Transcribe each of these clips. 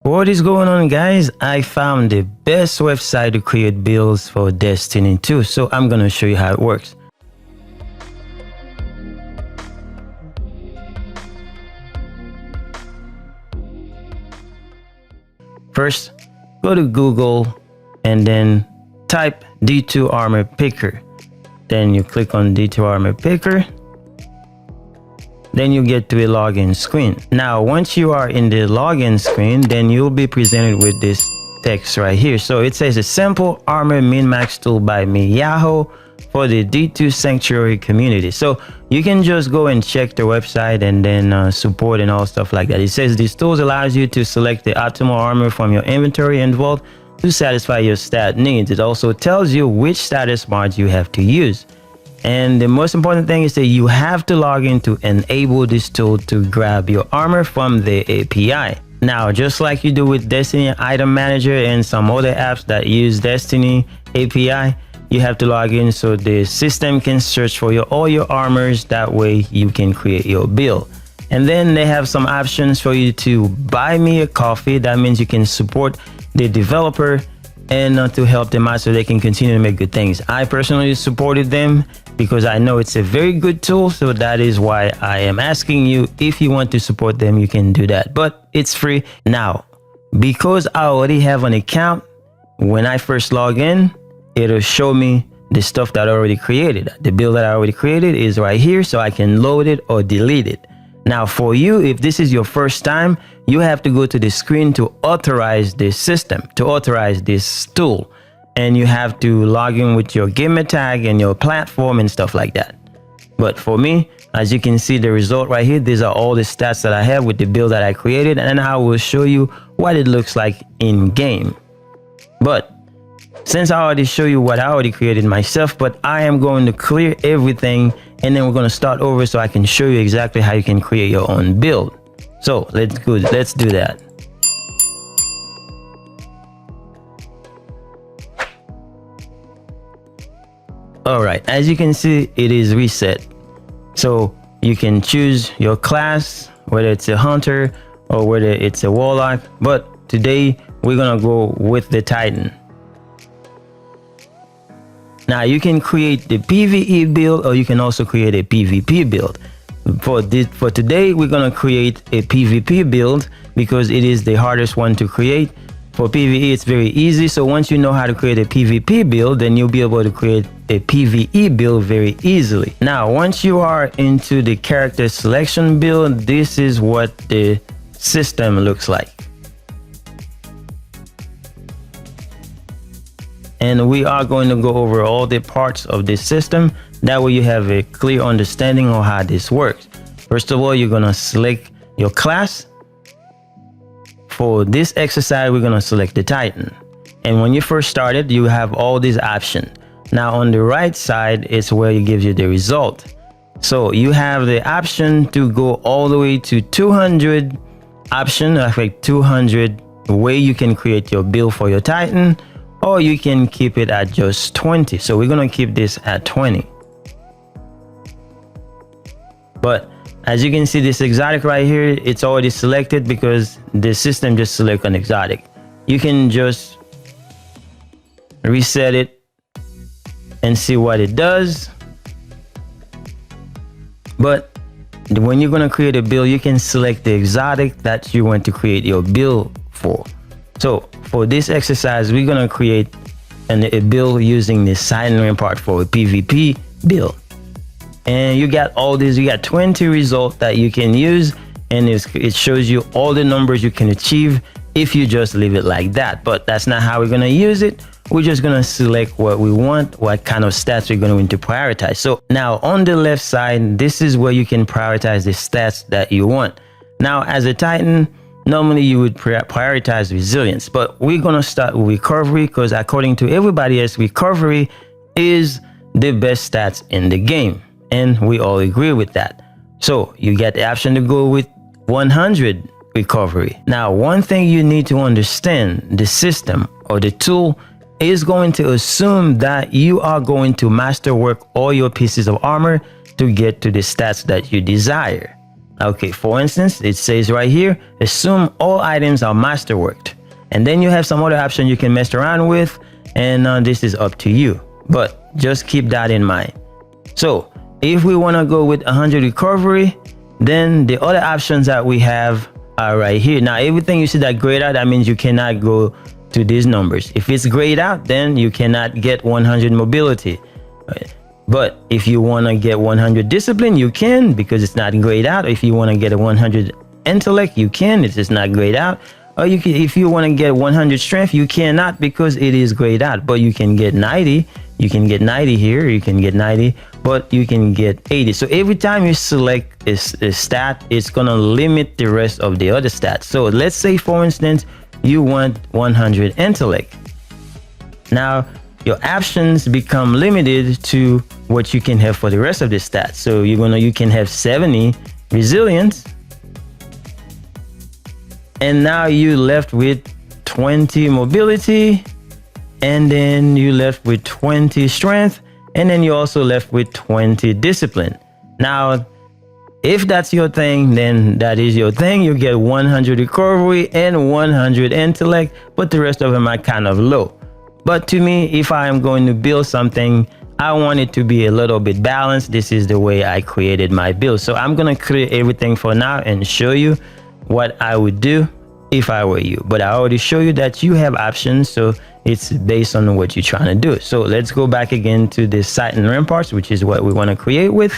What is going on, guys? I found the best website to create builds for Destiny 2, so I'm gonna show you how it works. First, go to Google and then type D2 Armor Picker. Then you click on D2 Armor Picker. Then you get to a login screen. Now, once you are in the login screen, then you'll be presented with this text right here. So it says a simple armor min-max tool by Yahoo for the D2 Sanctuary community. So you can just go and check the website and then support and all stuff like that. It says these tools allows you to select the optimal armor from your inventory and vault to satisfy your stat needs. It also tells you which status mods you have to use. And the most important thing is that you have to log in to enable this tool to grab your armor from the API. Now, just like you do with Destiny Item Manager and some other apps that use Destiny API, you have to log in so the system can search for all your armors. That way you can create your build. And then they have some options for you to buy me a coffee. That means you can support the developer and to help them out so they can continue to make good things. I personally supported them because I know it's a very good tool. So that is why I am asking you, if you want to support them, you can do that, but it's free. Now, because I already have an account, when I first log in, it'll show me the stuff that I already created. The build that I already created is right here, so I can load it or delete it. Now, for you, if this is your first time, you have to go to the screen to authorize this system, to authorize this tool. And you have to log in with your gamer tag and your platform and stuff like that. But for me, as you can see the result right here, these are all the stats that I have with the build that I created, and I will show you what it looks like in game. But since I already show you what I already created myself, but I am going to clear everything and then we're going to start over so I can show you exactly how you can create your own build. So let's do that. All right, as you can see, it is reset. So you can choose your class, whether it's a hunter or whether it's a warlock, but today we're going to go with the Titan. Now you can create the PvE build or you can also create a PvP build. For today, we're going to create a PvP build because it is the hardest one to create. For PvE, it's very easy. So once you know how to create a PvP build, then you'll be able to create a PvE build very easily. Now, once you are into the character selection build, this is what the system looks like. And we are going to go over all the parts of this system. That way you have a clear understanding of how this works. First of all, you're going to select your class. For this exercise, we're going to select the Titan. And when you first started, you have all these options. Now on the right side is where it gives you the result. So you have the option to go all the way to 200 option, like 200 way you can create your build for your Titan, or you can keep it at just 20. So we're going to keep this at 20. But as you can see, this exotic right here, it's already selected because the system just select an exotic. You can just reset it and see what it does. But when you're going to create a build, you can select the exotic that you want to create your build for. So for this exercise, we're going to create a build using the Silent Rampart for a PvP build. And you got all these, you got 20 results that you can use, and it shows you all the numbers you can achieve if you just leave it like that. But that's not how we're going to use it. We're just going to select what we want, what kind of stats we're going to prioritize. So now on the left side, this is where you can prioritize the stats that you want. Now as a Titan, normally you would prioritize resilience, but we're going to start with recovery because according to everybody else, recovery is the best stats in the game. And we all agree with that. So you get the option to go with 100 recovery. Now, one thing you need to understand, the system or the tool is going to assume that you are going to masterwork all your pieces of armor to get to the stats that you desire. Okay, for instance, it says right here, assume all items are masterworked. And then you have some other option you can mess around with, and this is up to you. But just keep that in mind. So if we want to go with 100 recovery, then the other options that we have are right here. Now, everything you see that grayed out, that means you cannot go to these numbers. If it's grayed out, then you cannot get 100 mobility. Right? But if you want to get 100 discipline, you can, because it's not grayed out. If you want to get a 100 intellect, you can, it's just not grayed out. Or you can, if you want to get 100 strength, you cannot, because it is grayed out. But you can get 90. You can get 90 here, you can get 90, but you can get 80. So every time you select a stat, it's gonna limit the rest of the other stats. So let's say, for instance, you want 100 intellect. Now your options become limited to what you can have for the rest of the stats. So you can have 70 resilience, and now you left with 20 mobility, and then you left with 20 strength, and then you also left with 20 discipline. Now, if that's your thing, then that is your thing. You get 100 recovery and 100 intellect, but the rest of them are kind of low. But to me, if I am going to build something, I want it to be a little bit balanced. This is the way I created my build. So I'm gonna clear everything for now and show you what I would do if I were you. But I already show you that you have options, so it's based on what you're trying to do. So let's go back again to the sight and ramparts, which is what we want to create with.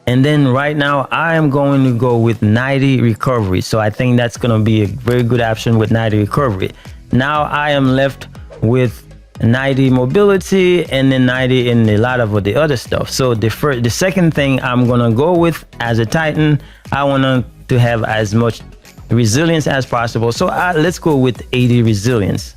And then right now I am going to go with 90 recovery. So I think that's going to be a very good option with 90 recovery. Now I am left with 90 mobility and then 90 in a lot of the other stuff. So the second thing I'm going to go with as a Titan, I want to have as much resilience as possible. So let's go with 80 resilience.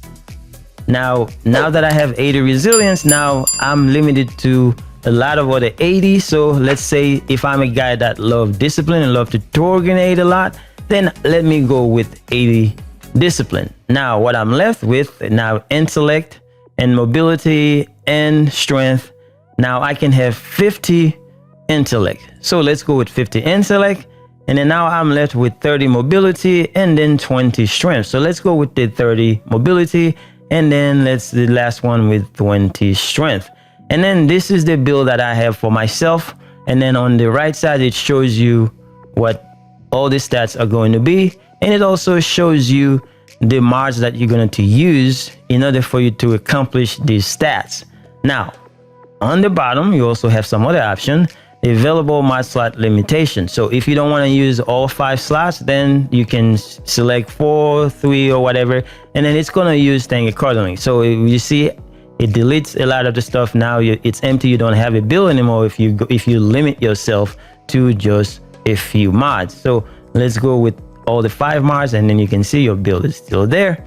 Now that I have 80 resilience, now I'm limited to a lot of other 80. So let's say if I'm a guy that love discipline and love to throw a grenade a lot, then let me go with 80 discipline. Now what I'm left with now, intellect and mobility and strength. Now I can have 50 intellect. So let's go with 50 intellect. And then now I'm left with 30 mobility and then 20 strength. So let's go with the 30 mobility, and then the last one with 20 strength. And then this is the build that I have for myself. And then on the right side, it shows you what all the stats are going to be. And it also shows you the mods that you're going to use in order for you to accomplish these stats. Now, on the bottom, you also have some other option. Available mod slot limitation. So if you don't want to use all 5 slots, then you can select 4, 3, or whatever, and then it's going to use things accordingly. So you see, it deletes a lot of the stuff. Now it's empty. You don't have a build anymore if you limit yourself to just a few mods. So let's go with all the 5 mods, and then you can see your build is still there.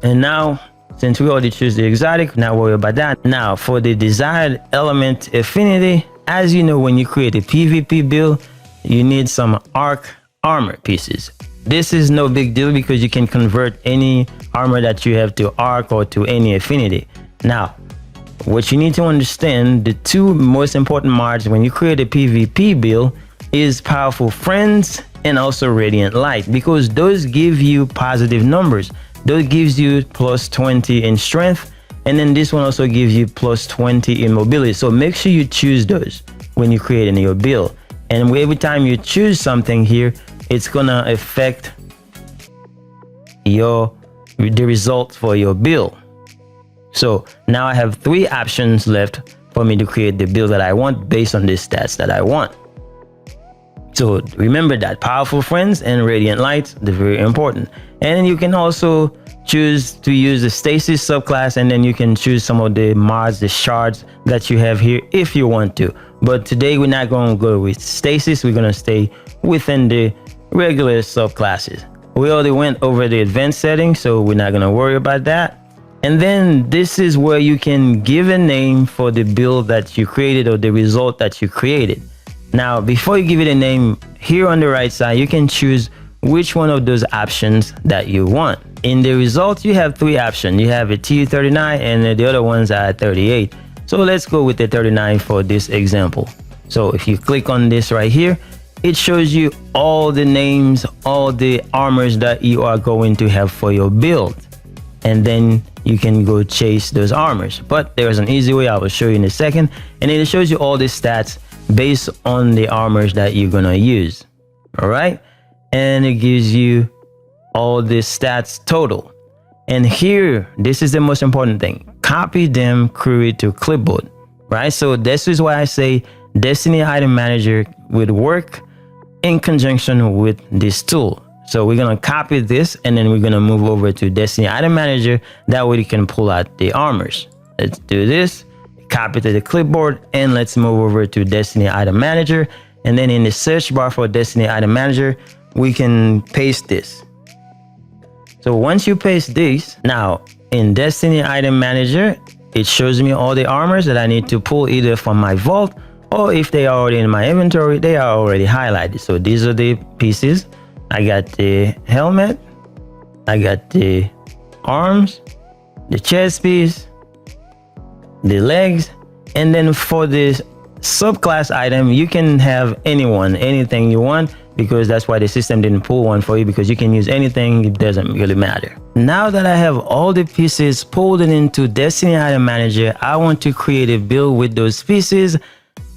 And now, since we already choose the exotic, not worry about that. Now for the desired element affinity, as you know, when you create a PvP build, you need some arc armor pieces. This is no big deal because you can convert any armor that you have to arc or to any affinity. Now, what you need to understand, the 2 most important mods when you create a PvP build is Powerful Friends and also Radiant Light, because those give you positive numbers. Those gives you plus 20 in strength, and then this one also gives you plus 20 in mobility. So make sure you choose those when you create your build. And every time you choose something here, it's gonna affect the result for your build. So now I have 3 options left for me to create the build that I want based on the stats that I want. So remember that Powerful Friends and Radiant Light, they're very important. And you can also choose to use the Stasis subclass, and then you can choose some of the mods, the shards that you have here if you want to. But today we're not going to go with Stasis. We're going to stay within the regular subclasses. We already went over the advanced settings, so we're not going to worry about that. And then this is where you can give a name for the build that you created or the result that you created. Now, before you give it a name, here on the right side, you can choose which one of those options that you want. In the result, you have 3 options. You have a TU39 and the other ones are 38. So let's go with the 39 for this example. So if you click on this right here, it shows you all the names, all the armors that you are going to have for your build. And then you can go chase those armors. But there's an easy way I will show you in a second. And then it shows you all the stats based on the armors that you're gonna use. All right. And it gives you all the stats total. And here, this is the most important thing. Copy them, create to clipboard, right? So this is why I say Destiny Item Manager would work in conjunction with this tool. So we're gonna copy this and then we're gonna move over to Destiny Item Manager. That way you can pull out the armors. Let's do this, copy to the clipboard, and let's move over to Destiny Item Manager. And then in the search bar for Destiny Item Manager, we can paste this. So once you paste this, now in Destiny Item Manager, it shows me all the armors that I need to pull either from my vault, or if they are already in my inventory, they are already highlighted. So these are the pieces. I got the helmet, I got the arms, the chest piece, the legs, and then for this subclass item, you can have anything you want, because that's why the system didn't pull one for you, because you can use anything, it doesn't really matter. Now that I have all the pieces pulled into Destiny Item Manager, I want to create a build with those pieces,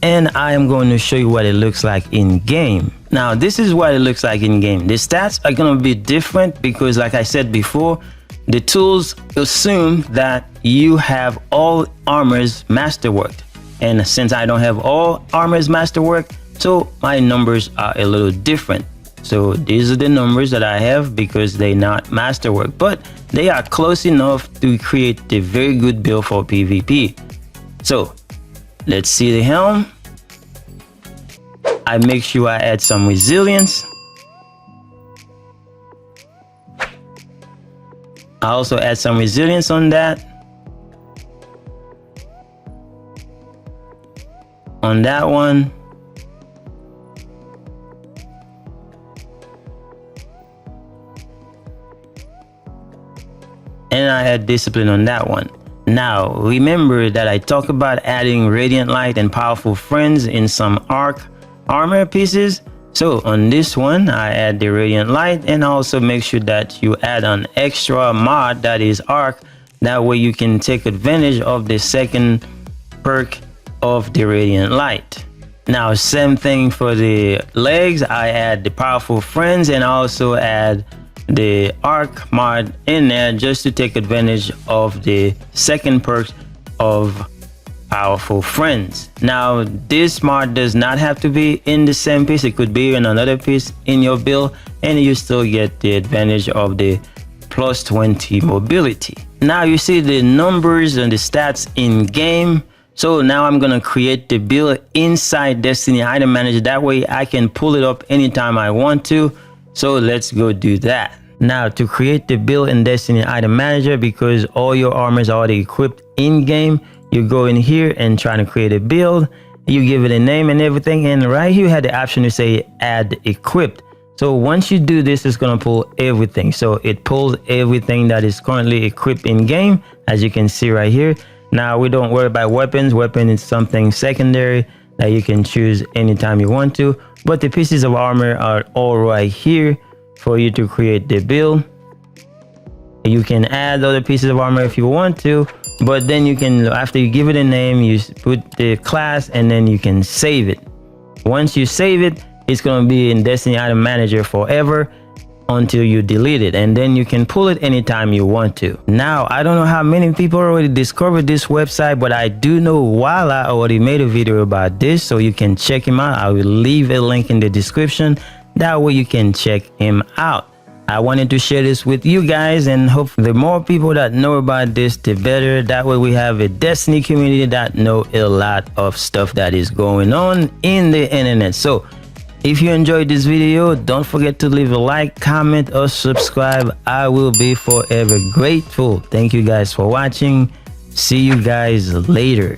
and I am going to show you what it looks like in game. Now this is what it looks like in game. The stats are going to be different because, like I said before, the tools assume that you have all armors masterworked, and since I don't have all armors masterworked, so my numbers are a little different. So these are the numbers that I have because they're not masterwork, but they are close enough to create a very good build for PvP. So let's see the helm. I make sure I add some resilience. I also add some resilience on that. On that one. And I had discipline on that one. Now, remember that I talked about adding Radiant Light and Powerful Friends in some Arc armor pieces. So on this one, I add the Radiant Light, and also make sure that you add an extra mod that is Arc. That way you can take advantage of the second perk of the Radiant Light. Now, same thing for the legs. I add the Powerful Friends and also add the Arc mod in there just to take advantage of the second perk of Powerful Friends. Now this mod does not have to be in the same piece, it could be in another piece in your build, and you still get the advantage of the plus 20 mobility. Now you see the numbers and the stats in game. So now I'm gonna create the build inside Destiny Item Manager. That way I can pull it up anytime I want to. So let's go do that. Now to create the build in Destiny Item Manager, because all your armors are already equipped in game, you go in here and try to create a build. You give it a name and everything, and right here you have the option to say add equipped. So once you do this, it's gonna pull everything. So it pulls everything that is currently equipped in game, as you can see right here. Now we don't worry about weapons. Weapon is something secondary that you can choose anytime you want to, but the pieces of armor are all right here for you to create the build. You can add other pieces of armor if you want to, but then you can, after you give it a name, you put the class and then you can save it. Once you save it, it's going to be in Destiny Item Manager forever until you delete it, and then you can pull it anytime you want to. Now I don't know how many people already discovered this website, but I do know Wallah already made a video about this, so you can check him out. I will leave a link in the description. That way you can check him out. I wanted to share this with you guys, and hope the more people that know about this, the better. That way we have a Destiny community that know a lot of stuff that is going on in the internet. So if you enjoyed this video, don't forget to leave a like, comment, or subscribe. I will be forever grateful. Thank you guys for watching. See you guys later.